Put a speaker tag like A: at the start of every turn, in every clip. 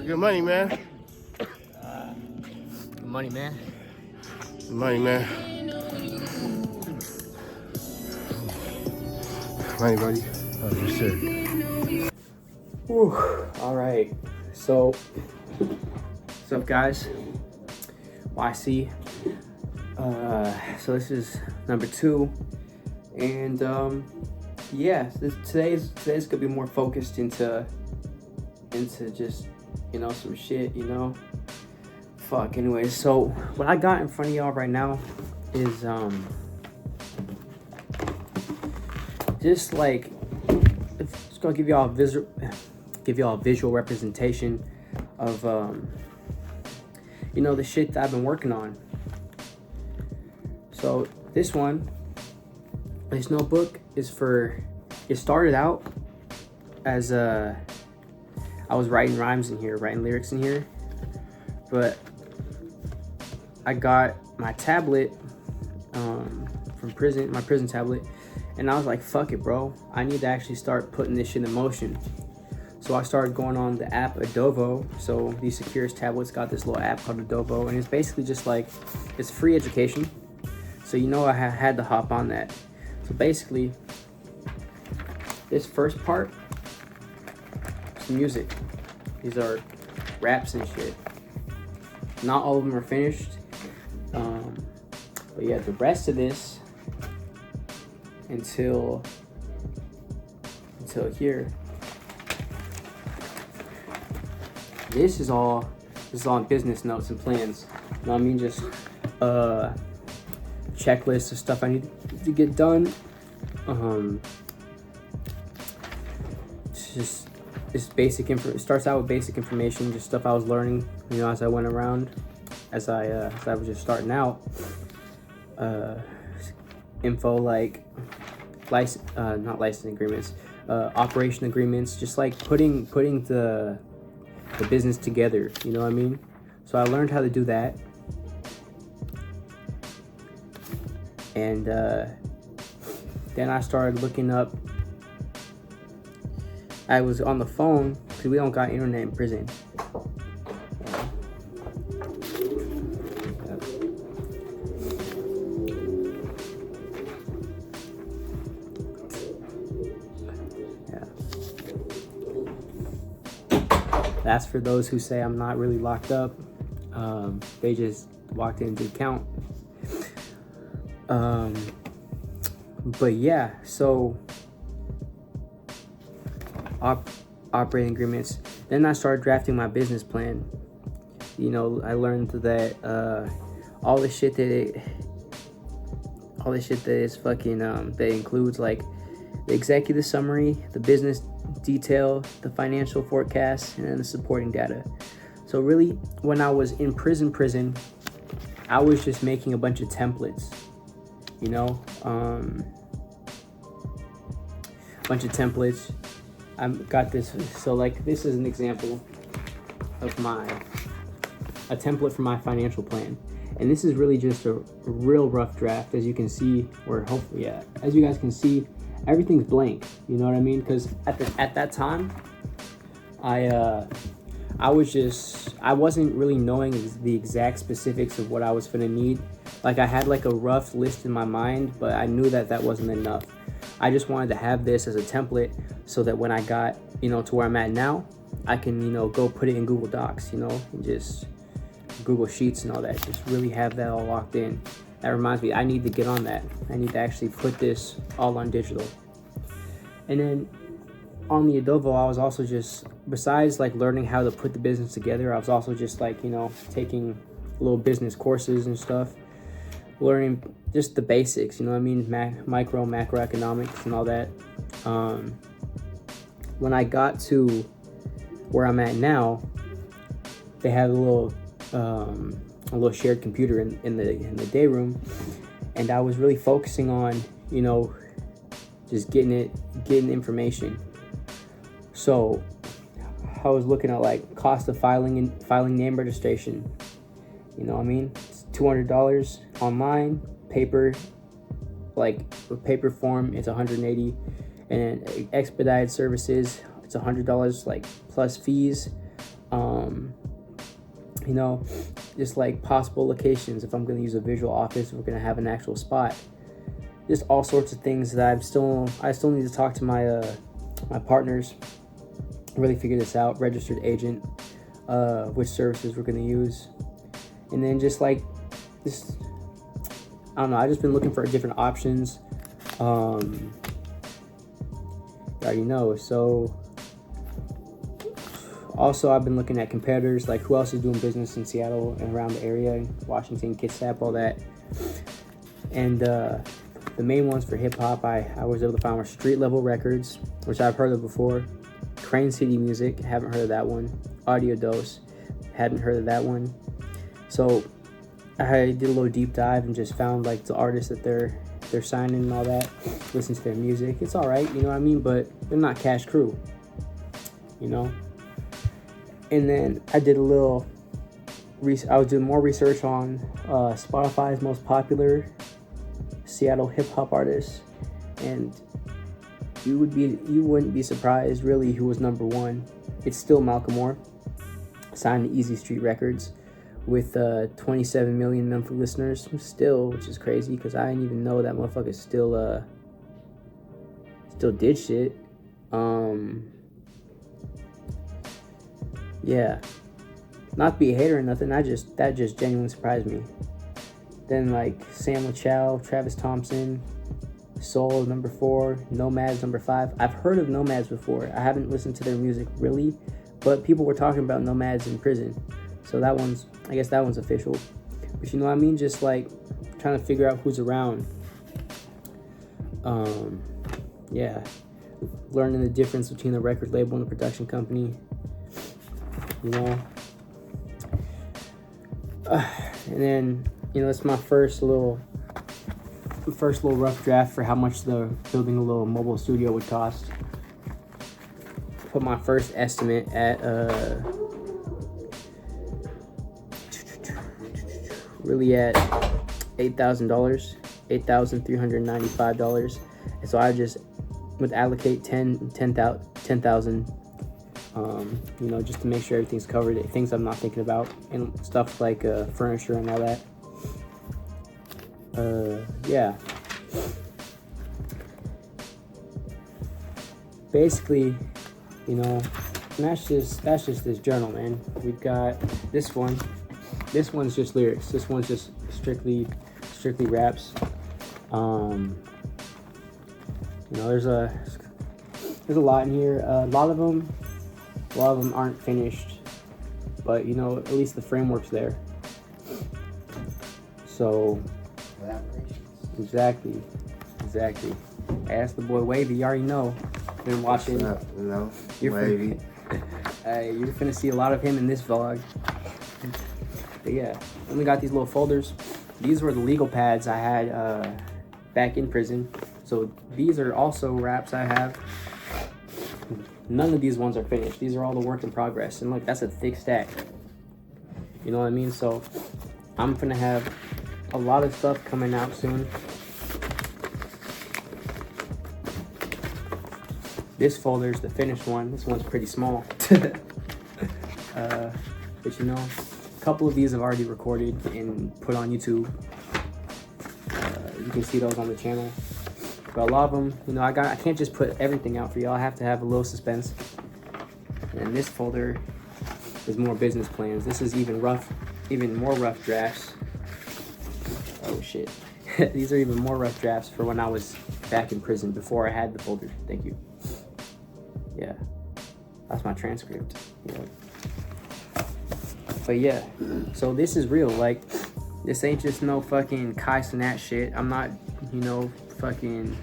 A: Good money, man.
B: Good money, man.
A: Good money, man. Money, buddy. Oh, yes, sir.
B: Whew. All right. So, what's up, guys? YC. So this is number 2, and yeah, today's gonna be more focused into just some shit, Fuck. Anyways, so what I got in front of y'all right now is just like just gonna give y'all a visual representation of the shit that I've been working on. So this notebook is it started out as I was writing rhymes in here, writing lyrics in here, but I got my tablet from prison, my prison tablet, and I was like, fuck it, bro, I need to actually start putting this shit in motion. So I started going on the app Adovo. So these Secures tablets got this little app called Adovo, and it's basically just like, it's free education. So I had to hop on that. So basically, this first part is music. These are raps and shit. Not all of them are finished. But yeah, the rest of this until here. This is all business notes and plans. You know what I mean? Just checklists of stuff I need to get done. It's basic info. It starts out with basic information, just stuff I was learning, as I went around, as I was just starting out. Info like not license agreements, operation agreements, just like putting the business together. You know what I mean? So I learned how to do that. And then I started looking up. I was on the phone because we don't got internet in prison. Yeah. That's for those who say I'm not really locked up. They just walked in and did count. But yeah, so operating agreements. Then I started drafting my business plan. I learned that all the shit that is fucking that includes like the executive summary, the business detail, the financial forecast, and then the supporting data. So really, when I was in prison, I was just making a bunch of templates. Bunch of templates. I got this. So like, this is an example of a template for my financial plan, and this is really just a real rough draft, as you can see, or hopefully, yeah, as you guys can see, everything's blank. You know what I mean? Because at that time, I wasn't really knowing the exact specifics of what I was gonna need. Like, I had like a rough list in my mind, but I knew that wasn't enough. I just wanted to have this as a template so that when I got, to where I'm at now, I can, go put it in Google Docs, and just Google Sheets and all that. Just really have that all locked in. That reminds me, I need to get on that. I need to actually put this all on digital. And then on the Adovo, I was also just, besides like learning how to put the business together, I was also just like, taking little business courses and stuff, learning just the basics, micro, macroeconomics and all that. When I got to where I'm at now, they had a little shared computer in the day room, and I was really focusing on, just getting information. So I was looking at like cost of filing name registration. It's $200 online, paper, like with paper form, it's $180, and expedited services, it's $100, like plus fees. You know, just like possible locations, if I'm going to use a visual office, if we're going to have an actual spot, just all sorts of things that I still need to talk to my my partners, really figure this out, registered agent, which services we're going to use, and then just like this, I don't know, I've just been looking for different options. You already know. So also, I've been looking at competitors, like who else is doing business in Seattle and around the area, Washington, Kitsap, all that. And the main ones for hip hop, I was able to find were Street Level Records, which I've heard of before. Crane City Music, haven't heard of that one. Audio Dose, hadn't heard of that one. So I did a little deep dive and just found like the artists that they're signing and all that. Listen to their music. It's all right, you know what I mean? But they're not CashCrew, you know. And then I did a little. I was doing more research on Spotify's most popular Seattle hip hop artists, and you wouldn't be surprised really who was number one. It's still Malcolm Moore, signed to Easy Street Records, with 27 million monthly listeners still, which is crazy because I didn't even know that motherfucker still did shit. Yeah, not to be a hater or nothing, that just genuinely surprised me. Then like Sam LaChow, Travis Thompson, Soul number 4, Nomads number 5. I've heard of Nomads before. I haven't listened to their music really, but people were talking about Nomads in prison, so I guess that one's official. But you know what I mean, just like trying to figure out who's around. Yeah, learning the difference between the record label and the production company. You know, and then, you know, it's my first little rough draft for how much the building a little mobile studio would cost. Put my first estimate at really at $8,000, $8,395, and so I just would allocate 10,000. You know, just to make sure everything's covered, things I'm not thinking about, and stuff like furniture and all that. Yeah. Basically, you know, and that's just this journal, man. We've got this one. This one's just lyrics. This one's just strictly raps. You know, there's a lot in here. A lot of them aren't finished, but you know, at least the framework's there. So exactly. Ask the boy Wavy. You already know. Been watching.
A: What's up, you know,
B: Wavy. You're finna see a lot of him in this vlog. But yeah, then we got these little folders. These were the legal pads I had back in prison. So these are also raps I have. None of these ones are finished. These are all the work in progress. And look, that's a thick stack. You know what I mean? So I'm gonna have a lot of stuff coming out soon. This folder is the finished one. This one's pretty small. But you know, a couple of these I've already recorded and put on YouTube. You can see those on the channel. But a lot of them, you know, I can't just put everything out for y'all. I have to have a little suspense. And this folder is more business plans. This is even more rough drafts. Oh shit. These are even more rough drafts for when I was back in prison before I had the folder. Thank you. Yeah, that's my transcript. Yeah. But yeah, so this is real. Like, this ain't just no fucking Kai Cenat shit. I'm not, you know, I'm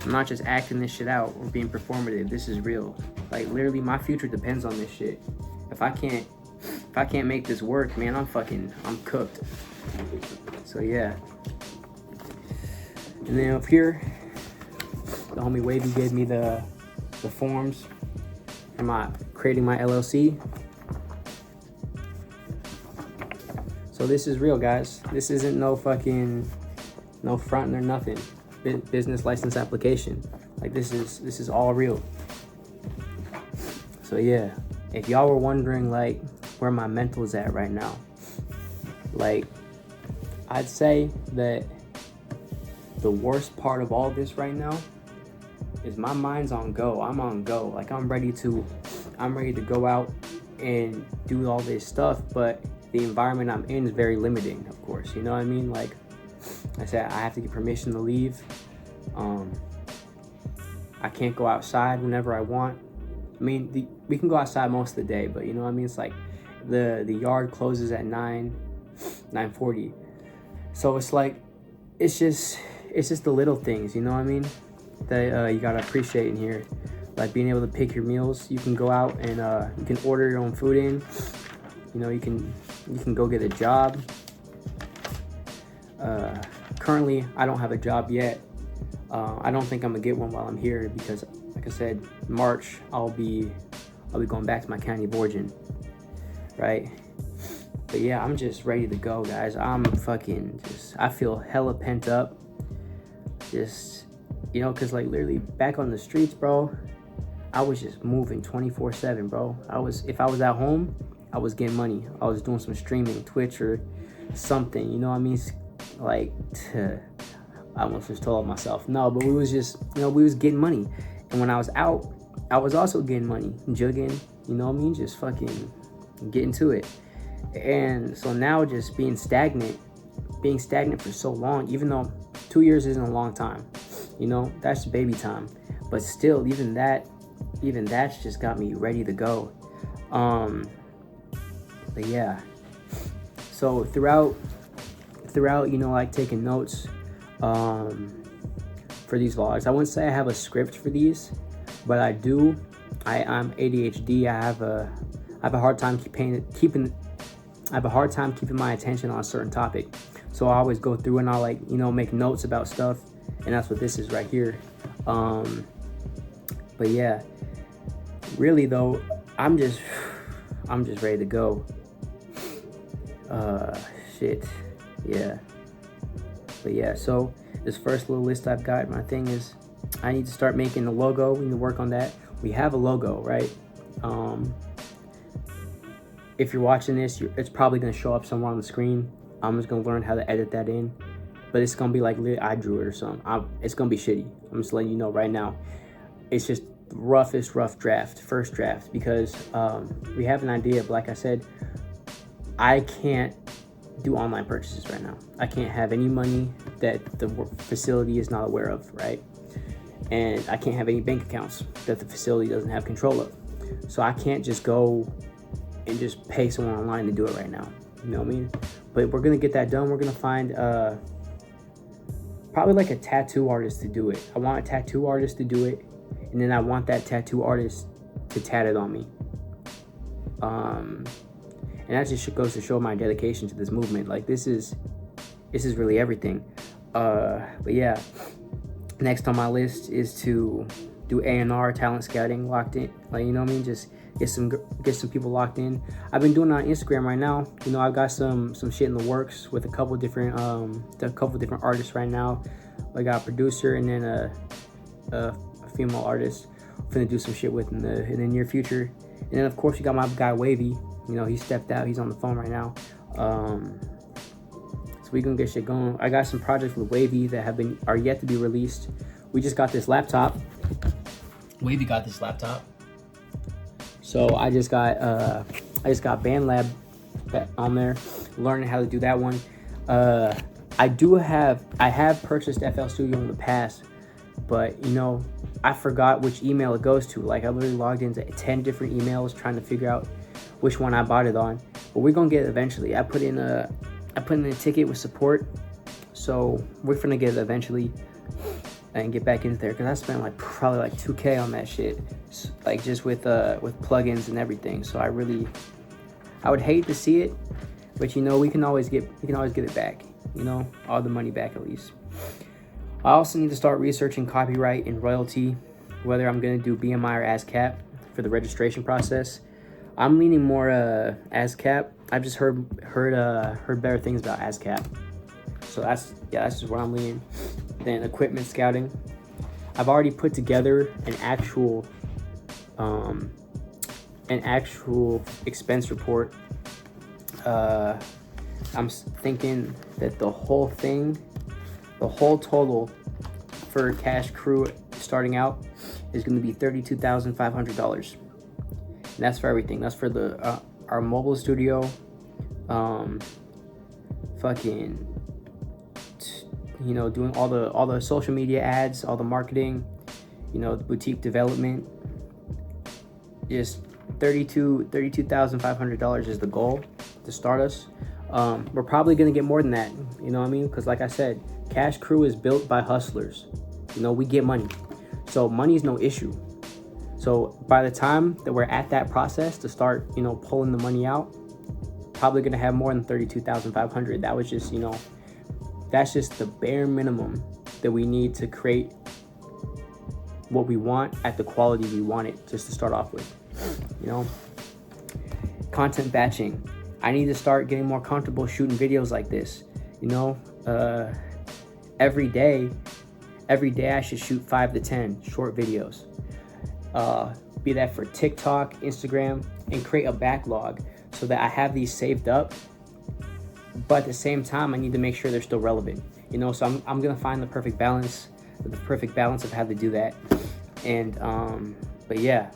B: not just acting this shit out or being performative. This is real. Like, literally, my future depends on this shit. If I can't make this work, man, I'm cooked. So yeah. And then up here, the homie Wavy gave me the forms for creating my LLC. So this is real, guys. This isn't no fronting or nothing. Business license application. Like, this is all real. So yeah, if y'all were wondering like where my mental is at right now, like I'd say that the worst part of all this right now is my mind's on go. I'm on go. Like I'm ready to go out and do all this stuff, but the environment I'm in is very limiting, of course. You know what I mean? Like I said, I have to get permission to leave. I can't go outside whenever I want. I mean, we can go outside most of the day, but you know what I mean? It's like the yard closes at 9:40. So it's like, it's just the little things, you know what I mean? That you gotta appreciate in here. Like being able to pick your meals. You can go out and you can order your own food in. You know, you can go get a job. Currently, I don't have a job yet. I don't think I'm gonna get one while I'm here because, like I said, March I'll be going back to my county of origin, right? But yeah, I'm just ready to go, guys. I feel hella pent up. Just, you know, cause like literally back on the streets, bro, I was just moving 24/7, bro. If I was at home, I was getting money. I was doing some streaming, Twitch or something, you know what I mean? Like, I almost just told myself, no, but we was just, you know, we was getting money. And when I was out, I was also getting money, jugging, you know what I mean? Just fucking getting to it. And so now just being stagnant for so long, even though 2 years isn't a long time, you know, that's baby time. But still, even that's just got me ready to go. But yeah, so throughout, you know, like taking notes for these vlogs. I wouldn't say I have a script for these, but I do. I'm ADHD. I have a hard time keeping my attention on a certain topic. So I always go through and I'll, like, you know, make notes about stuff, and that's what this is right here. But yeah, really though, I'm just ready to go. Shit, yeah. But yeah, so this first little list I've got, my thing is I need to start making the logo. We need to work on that. We have a logo, right? If you're watching this, it's probably gonna show up somewhere on the screen. I'm just gonna learn how to edit that in, but it's gonna be like I drew it or something. It's gonna be shitty. I'm just letting you know right now. It's just the roughest rough draft, first draft, because we have an idea, but like I said, I can't do online purchases right now. I can't have any money that the facility is not aware of, right? And I can't have any bank accounts that the facility doesn't have control of. So I can't just go and just pay someone online to do it right now. You know what I mean? But we're gonna get that done. We're gonna find probably like a tattoo artist to do it. I want a tattoo artist to do it, and then I want that tattoo artist to tat it on me. And that just goes to show my dedication to this movement. Like this is really everything. But yeah, next on my list is to do A&R, talent scouting, locked in. Like, you know what I mean? Just get some people locked in. I've been doing it on Instagram right now. You know, I've got some shit in the works with a couple different artists right now. I got a producer and then a female artist I'm finna do some shit with in the near future. And then of course you got my guy Wavy. You know, he stepped out. He's on the phone right now. So we gonna get shit going. I got some projects with Wavy that are yet to be released. We just got this laptop. Wavy got this laptop. So I just got BandLab on there, learning how to do that one. I have purchased FL Studio in the past, but you know, I forgot which email it goes to. Like I literally logged into 10 different emails trying to figure out which one I bought it on. But we're gonna get it eventually. I put in a ticket with support, so we're gonna get it eventually and get back into there, because I spent like probably like $2K on that shit, like just with plugins and everything. So I would hate to see it, but you know, we can always get it back, you know, all the money back at least. I also need to start researching copyright and royalty, whether I'm gonna do BMI or ASCAP for the registration process. I'm leaning more ASCAP. I've just heard better things about ASCAP. So that's just where I'm leaning. Then equipment scouting. I've already put together an actual an actual expense report, I'm thinking that the whole total for CashCrew starting out is going to be $32,500. And that's for everything. That's for the our mobile studio, fucking, you know, doing all the social media ads, all the marketing, you know, the boutique development. Just $32,500 is the goal to start us. We're probably gonna get more than that, you know what I mean? Because like I said, CashCrew is built by hustlers. You know, we get money, so money is no issue. So by the time that we're at that process to start, you know, pulling the money out, probably gonna have more than $32,500. That was just, you know, that's just the bare minimum that we need to create what we want at the quality we want it, just to start off with. You know, content batching. I need to start getting more comfortable shooting videos like this. You know, every day I should shoot 5 to 10 short videos. Be that for TikTok, Instagram, and create a backlog so that I have these saved up. But at the same time, I need to make sure they're still relevant. You know, so I'm gonna find the perfect balance of how to do that. And but yeah.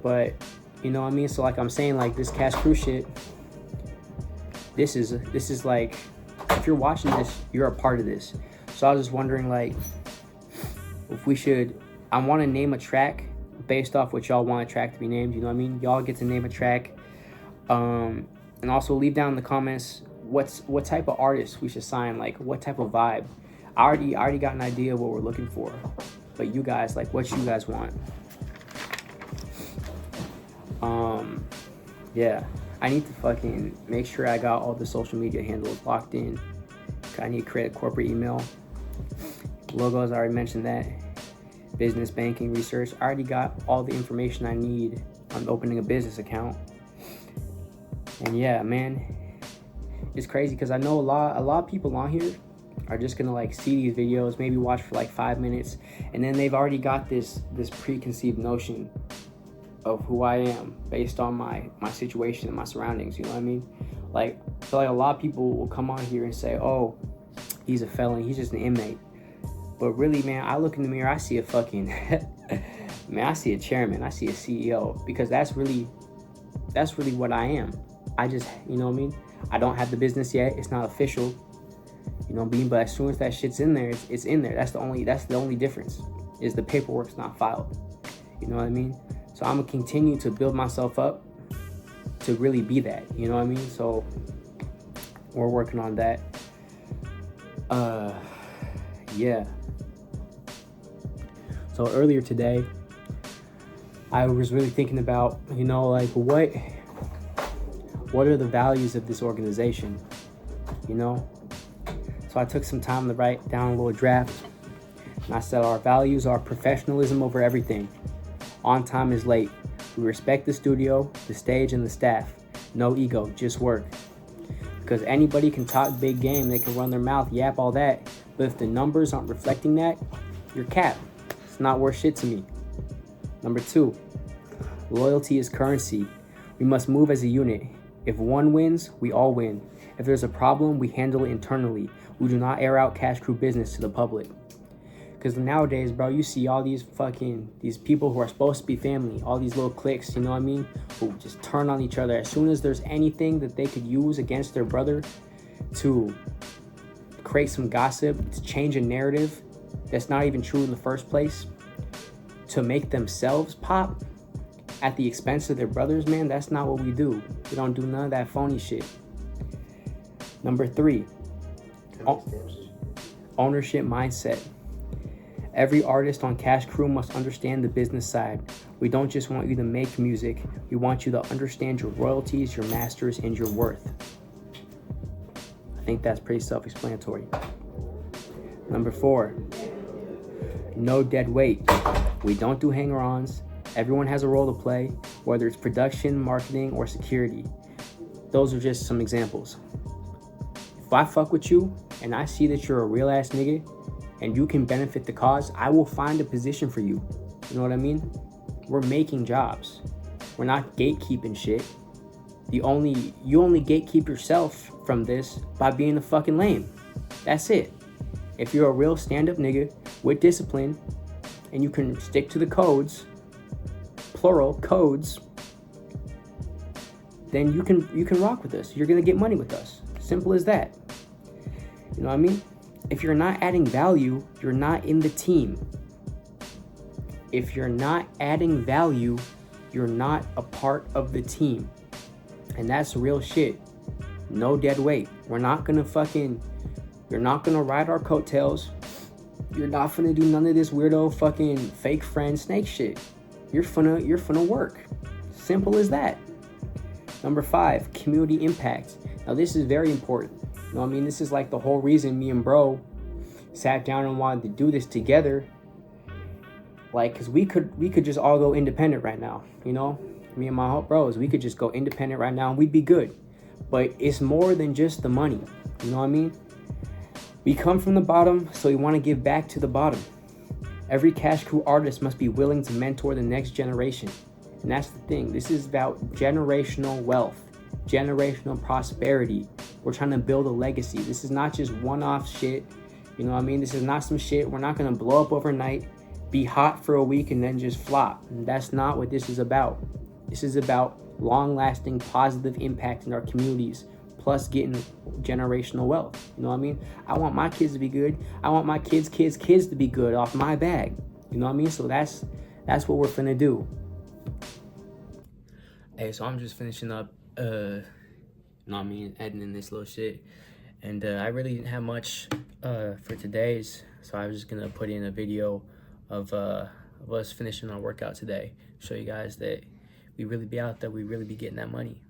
B: But you know what I mean? So like I'm saying, like this CashCrew shit, this is like, if you're watching this, you're a part of this. So I was just wondering, like, if we should, I want to name a track based off what y'all want a track to be named, you know what I mean? Y'all get to name a track. And also leave down in the comments what type of artist we should sign, like what type of vibe. I already got an idea of what we're looking for. But you guys, like, what you guys want. Yeah, I need to fucking make sure I got all the social media handles locked in. I need to create a corporate email. Logos, I already mentioned that. Business, banking, research. I already got all the information I need on opening a business account. And yeah, man, it's crazy because I know a lot of people on here are just gonna like see these videos, maybe watch for like 5 minutes, and then they've already got this preconceived notion of who I am based on my situation and my surroundings, you know what I mean? Like, I feel like a lot of people will come on here and say, oh, he's a felon, he's just an inmate. But really, man, I look in the mirror, I see a fucking, man, I see a chairman, I see a CEO, because that's really what I am. I just, you know what I mean? I don't have the business yet, it's not official, you know what I mean? But as soon as that shit's in there, it's in there. That's the only difference, is the paperwork's not filed, you know what I mean? So I'm gonna continue to build myself up to really be that, you know what I mean? So we're working on that. Yeah. So earlier today, I was really thinking about, you know, like what are the values of this organization, you know? So I took some time to write down a little draft, and I said our values are professionalism over everything. On time is late. We respect the studio, the stage, and the staff. No ego, just work. Because anybody can talk big game, they can run their mouth, yap all that, but if the numbers aren't reflecting that, you're capped. It's not worth shit to me. Number 2, loyalty is currency. We must move as a unit. If one wins, we all win. If there's a problem, we handle it internally. We do not air out CashCrew business to the public. Because nowadays, bro, you see all these people who are supposed to be family, all these little cliques, you know what I mean, who just turn on each other as soon as there's anything that they could use against their brother to create some gossip, to change a narrative that's not even true in the first place, to make themselves pop at the expense of their brothers, man. That's not what we do. We don't do none of that phony shit. Number 3, ownership mindset. Every artist on CashCrew must understand the business side. We don't just want you to make music. We want you to understand your royalties, your masters, and your worth. I think that's pretty self-explanatory. Number 4, no dead weight. We don't do hanger-ons. Everyone has a role to play, whether it's production, marketing, or security. Those are just some examples. If I fuck with you and I see that you're a real ass nigga and you can benefit the cause, I will find a position for you. You know what I mean? We're making jobs. We're not gatekeeping shit. You only gatekeep yourself from this by being a fucking lame. That's it. If you're a real stand-up nigga with discipline and you can stick to the codes, plural codes, then you can rock with us. You're gonna get money with us. Simple as that. You know what I mean? If you're not adding value, you're not in the team. If you're not adding value, you're not a part of the team. And that's real shit. No dead weight. You're not gonna ride our coattails. You're not gonna do none of this weirdo fucking fake friend snake shit. You're finna work. Simple as that. Number 5, community impact. Now this is very important. You know what I mean? This is like the whole reason me and bro sat down and wanted to do this together. Like, cause we could just all go independent right now, you know? Me and my bros, we could just go independent right now and we'd be good. But it's more than just the money, you know what I mean? We come from the bottom, so we want to give back to the bottom. Every CashCrew artist must be willing to mentor the next generation. And that's the thing. This is about generational wealth, generational prosperity. We're trying to build a legacy. This is not just one-off shit. You know what I mean? This is not some shit. We're not going to blow up overnight, be hot for a week, and then just flop. And that's not what this is about. This is about long-lasting positive impact in our communities, plus getting generational wealth. You know what I mean? I want my kids to be good. I want my kids' to be good off my bag. You know what I mean? So that's what we're finna do. Hey, so I'm just finishing up, you know what I mean, editing this little shit. And I really didn't have much for today's, so I was just gonna put in a video of us finishing our workout today. Show you guys that we really be out there, we really be getting that money.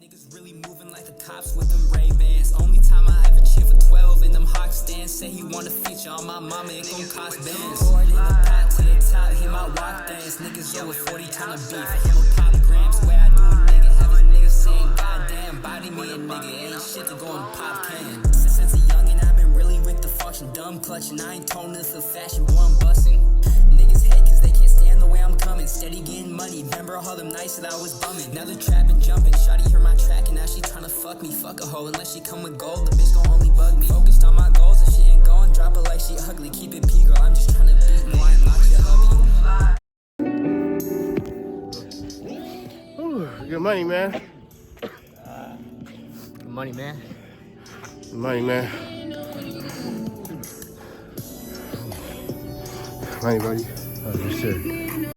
C: Niggas really moving like the cops with them Ray-Bans. Only time I ever cheer for 12 in them hawk stands. Say he wanna feature on my mama, it gon' cost bands. Poured in the pot to the top, hit my walk dance. Niggas yo with 40 tryna beef, hit my pop grams. Way I do a nigga, have his niggas saying goddamn, body me a nigga, ain't shit to go and pop can. Since a youngin' I've been really with the function, dumb clutching. I ain't toning this for fashion, boy I'm busting. Niggas hate cause they can't stand the way I'm coming. Steady getting money, remember all them nights that I was bumming. Now they're trapping, jumping, shawty heard my track and now she tryna fuck me. Fuck a hoe, unless she come with gold, the bitch gon' only bug me. Focused on my goals, if she ain't going, drop it like she ugly. Keep it P, girl, I'm just tryna beat me, I ain't lock your hubby.
A: Ooh, good money, man.
B: Good money, man.
A: Good money, man. Money, buddy. Oh, yes, sir.